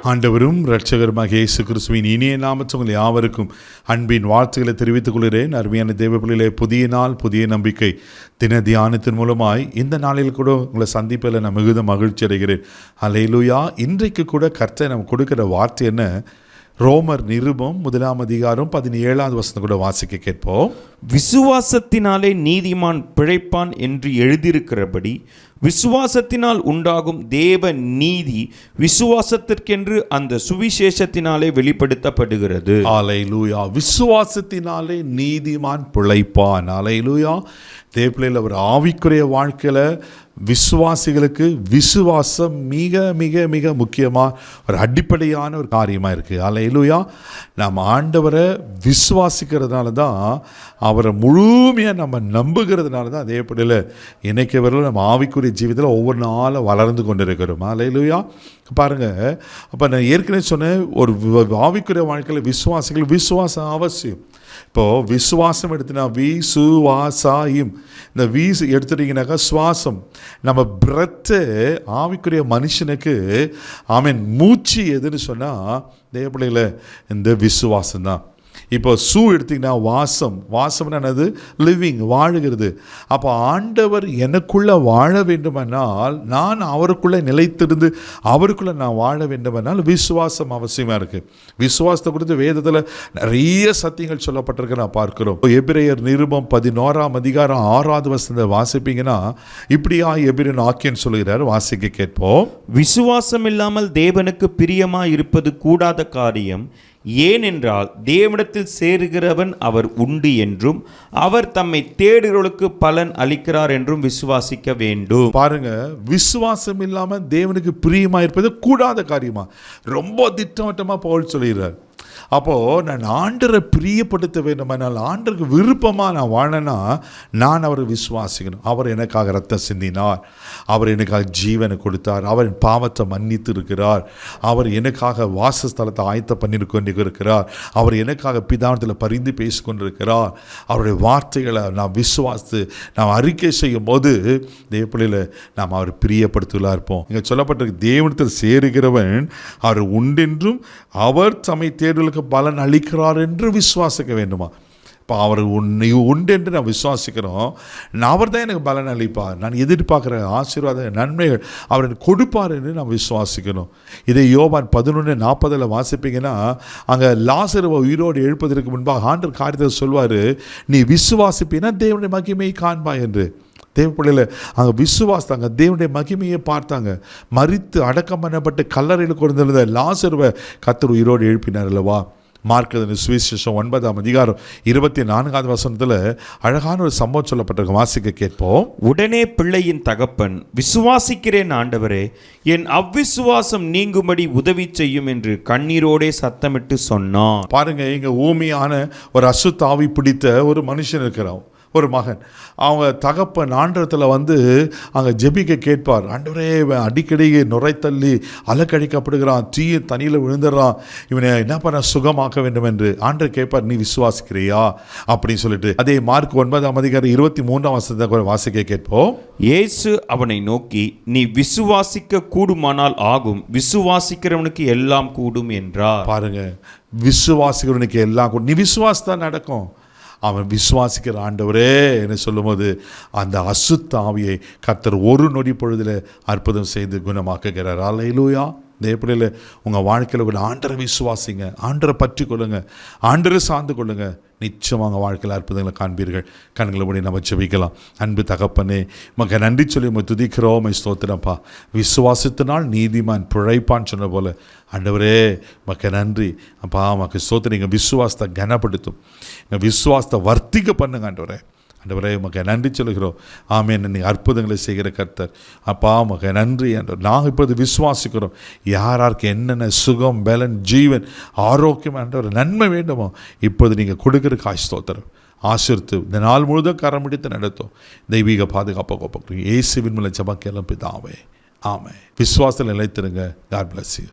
ஆண்டவரும் இரட்சகருமாக இயேசு கிறிஸ்துவின் இனிய நாமத்தில் உங்கள் யாவருக்கும் அன்பின் வாழ்த்துக்களை தெரிவித்துக் கொள்கிறேன். அருமையான தேவப்பிள்ளைகளே, புதிய நாள், புதிய நம்பிக்கை தின தியானத்தின் மூலமாய் இந்த நாளில் கூட உங்களை சந்திப்பில் நான் மிகுந்த மகிழ்ச்சி அடைகிறேன். அல்லேலூயா. இன்றைக்கு கூட கர்த்தர் நம்ம கொடுக்கிற வார்த்தை என்ன? ரோமர் நிருபம் 1 கூட வாசிக்க கேட்போம். விசுவாசத்தினாலே நீதிமான் பிழைப்பான் என்று எழுதியிருக்கிறபடி விசுவாசத்தினால் உண்டாகும் தேவ நீதி விசுவாசத்திற்கென்று அந்த சுவிசேஷத்தினாலே வெளிப்படுத்தப்படுகிறது. அல்லேலூயா. விசுவாசத்தினாலே நீதிமான் பிழைப்பான். அல்லேலூயா. தேவப்பிள்ளையில் ஒரு ஆவிக்குரிய வாழ்க்கையில் விசுவாசிகளுக்கு விசுவாசம் மிக மிக மிக முக்கியமாக ஒரு அடிப்படையான ஒரு காரியமாக இருக்குது. அல்லேலூயா. நம்ம ஆண்டவரை விசுவாசிக்கிறதுனால தான், அவரை முழுமையாக நம்ம நம்புகிறதுனால தான் அதே படியில் இன்றைக்கு வரல நம்ம ஆவிக்குரிய ஜீவிதத்தில் ஒவ்வொரு நாளும் வளர்ந்து கொண்டு இருக்கிறோம். அல்லேலூயா. பாருங்கள், அப்போ நான் ஏற்கனவே சொன்னேன், ஒரு ஆவிக்குரிய வாழ்க்கையில் விசுவாசம் அவசியம். இப்போது விசுவாசம் எடுத்துனா விசுவாசாயும், இந்த வீசு எடுத்துட்டீங்கன்னாக்கா சுவாசம், நம்ம பிரெத்து ஆவிக்குரிய மனுஷனுக்கு மூச்சு எதுன்னு சொன்னால் தேவப்பிள்ளையில் இந்த விசுவாசம் தான். இப்போ எடுத்திங்கன்னா வாசம்னா என்னது? லிவிங், வாழுகிறது. அப்போ ஆண்டவர் எனக்குள்ளே வாழ வேண்டுமென்றால், நான் அவருக்குள்ளே நிலைத்திருந்து அவருக்குள்ளே நான் வாழ வேண்டுமென்றால் விசுவாசம் அவசியமாக இருக்குது. விசுவாசத்தை குறித்து வேதத்தில் நிறைய சத்தியங்கள் சொல்லப்பட்டிருக்கு நான் பார்க்கிறோம். எபிரேயர் நிருபம் 11 வாசிப்பீங்கன்னா இப்படியா எபிரேயன் ஆக்கியன் சொல்லுகிறார். வாசிக்க கேட்போம். விசுவாசம் இல்லாமல் தேவனுக்கு பிரியமாய் இருப்பது கூடாத காரியம். ஏனென்றால் தேவனிடத்தில் சேருகிறவன் அவர் உண்டு என்றும் அவர் தம்மை தேடுகிறவர்களுக்கு பலன் அளிக்கிறார் என்றும் விசுவாசிக்க வேண்டும். பாருங்க, விசுவாசம் இல்லாமல் தேவனுக்கு பிரியமா இருப்பது கூடாத காரியமா ரொம்ப திட்டவட்டமா பவுல் சொல்கிறார். அப்போது நான் ஆண்டரை பிரியப்படுத்த வேண்டுமானால், ஆண்டருக்கு விருப்பமாக நான் வாழனா, நான் அவரை விசுவாசிக்கணும். அவர் எனக்காக ரத்தம் சிந்தினார், அவர் எனக்காக ஜீவனை கொடுத்தார், அவர் என் பாவத்தை மன்னித்து இருக்கிறார், அவர் எனக்காக வாசஸ்தலத்தை ஆயத்த பண்ணி கொண்டிருக்கிறார், அவர் எனக்காக பிதானத்தில் பரிந்து பேசி கொண்டிருக்கிறார். அவருடைய வார்த்தைகளை நான் விசுவாசித்து நாம் அறிக்கை செய்யும் போது தேவப்பிள்ளையில் நாம் அவர் பிரியப்படுத்தலாம் இருப்போம். இங்கே சொல்லப்பட்டிருக்கு, தேவனத்தில் சேருகிறவன் அவர் உண்டென்றும் அவர் தம்மை தேடுதலுக்கு பலன் அளிக்கிறார் என்று விசுவாசிக்க வேண்டுமா? இப்போ அவர் உண்டு என்று நான் விசுவாசிக்கிறோம். அவர் தான் எனக்கு பலன் அளிப்பார், நான் எதிர்பார்க்குற ஆசீர்வாத நன்மைகள் அவர் எனக்கு கொடுப்பார் என்று நான் விசுவாசிக்கணும். இதை யோவான் 11:40 வாசிப்பீங்கன்னா, அங்கே லாசருவை உயிரோடு எழுப்பதற்கு முன்பாக ஆண்டவர் காரியத்தை சொல்வார், நீ விசுவாசிப்பீன்னா தேவனுடைய மகிமையை காண்பாய் என்று. தேவப்பிள்ளையில் அங்கே விசுவாசித்தாங்க, தேவனுடைய மகிமையை பார்த்தாங்க. மரித்து அடக்கம் பண்ணப்பட்டு கல்லறையில் கொண்டிருந்த லாசருவை கர்த்தர் உயிரோடு எழுப்பினார் அல்லவா? மார்க்கு சுவிசேஷம் 9:24 அழகான ஒரு சம்பவம் சொல்லப்பட்டிருக்கு. வாசிக்க கேட்போம். உடனே பிள்ளையின் தகப்பன், விசுவாசிக்கிறேன் ஆண்டவரே, என் அவ்விசுவாசம் நீங்கும்படி உதவி செய்யும் என்று கண்ணீரோடே சத்தமிட்டு சொன்னான். பாருங்க, இங்க ஊமையான ஒரு அசுத்தாவி பிடித்த ஒரு மனுஷன் இருக்கிறான், ஒரு மகன். அவங்க தகப்பன் ஆண்டவரத்தில் அங்கே ஜெபிக்க கேட்பார். ஆண்டவரே, அடிக்கடி நுரைத்தள்ளி அலக்கழிக்கப்படுகிறான், தண்ணியில் விழுந்துடுறான், இவனை என்ன பண்ண சுகமாக்க வேண்டும் என்று ஆண்டவர் கேட்பார். நீ விசுவாசிக்கிறியா அப்படின்னு சொல்லிட்டு அதே மார்க் 9:23 வாசிக்க கேட்போம். இயேசு அவனை நோக்கி, நீ விசுவாசிக்க கூடுமானால் ஆகும், விசுவாசிக்கிறவனுக்கு எல்லாம் கூடும் என்றார். பாருங்க, விசுவாசிக்கிறவனுக்கு எல்லாம் கூடும். நீ விசுவாசத்தான் நடக்கும். அவன் விசுவாசிக்கிற ஆண்டவரே என்ன சொல்லும்போது அந்த அசுத்த ஆவியை கர்த்தர் ஒரு நொடி பொழுதில் அற்புதம் செய்து குணமாக்குகிறார். அல்லேலூயா. தேவப்பிள்ளையில் உங்கள் வாழ்க்கையில் கூட ஆண்டரை விசுவாசிங்க, ஆண்டரை பற்றி கொள்ளுங்க, ஆண்டரை சார்ந்து கொள்ளுங்க. நிச்சயமாக வாழ்க்கையில் அற்புதங்களை காண்பீர்கள். கண்களை மூடி நம்ம ஜெபிக்கலாம். அன்பு தகப்பனே, உமக்கு நன்றி சொல்லி உம்மை துதிக்கிறோம், ஸ்தோத்திரப்பா. விசுவாசத்தினால் நீதிமான் பிழைப்பான்னு சொன்ன போல ஆண்டவரே உமக்கு நன்றி அப்பா. உமக்கு ஸ்தோத்திரம். நீங்கள் விசுவாசத்தை கனப்படுத்தும், எங்கள் விசுவாசத்தை வர்த்திக்க பண்ணுங்க ஆண்டவரே. ஆண்டவரே உமக்கு நன்றி சொல்கிறோம். ஆமென். நீங்கள் அற்புதங்களை செய்கிற கர்த்தர் அப்பா, உமக்கு நன்றி ஆண்டவர். நாங்கள் இப்போது விசுவாசிக்கிறோம், யாராருக்கு என்னென்ன சுகம், பலன், ஜீவன், ஆரோக்கியம் ஆண்டவர் நன்மை வேண்டுமோ இப்போது நீங்கள் கொடுக்குற காய் ஸ்தோத்திரம். ஆசீர்வதித்து இந்த நாள் முழுதும் கரம் பிடித்து நடத்தும். தெய்வீக பாதுகாப்பாக கொடுக்குறீங்க. இயேசுவின் மூலம் ஜெபம் கேளும் பிதாவே, ஆமென். விசுவாசத்தில் நிலைத்திருங்க. God bless you.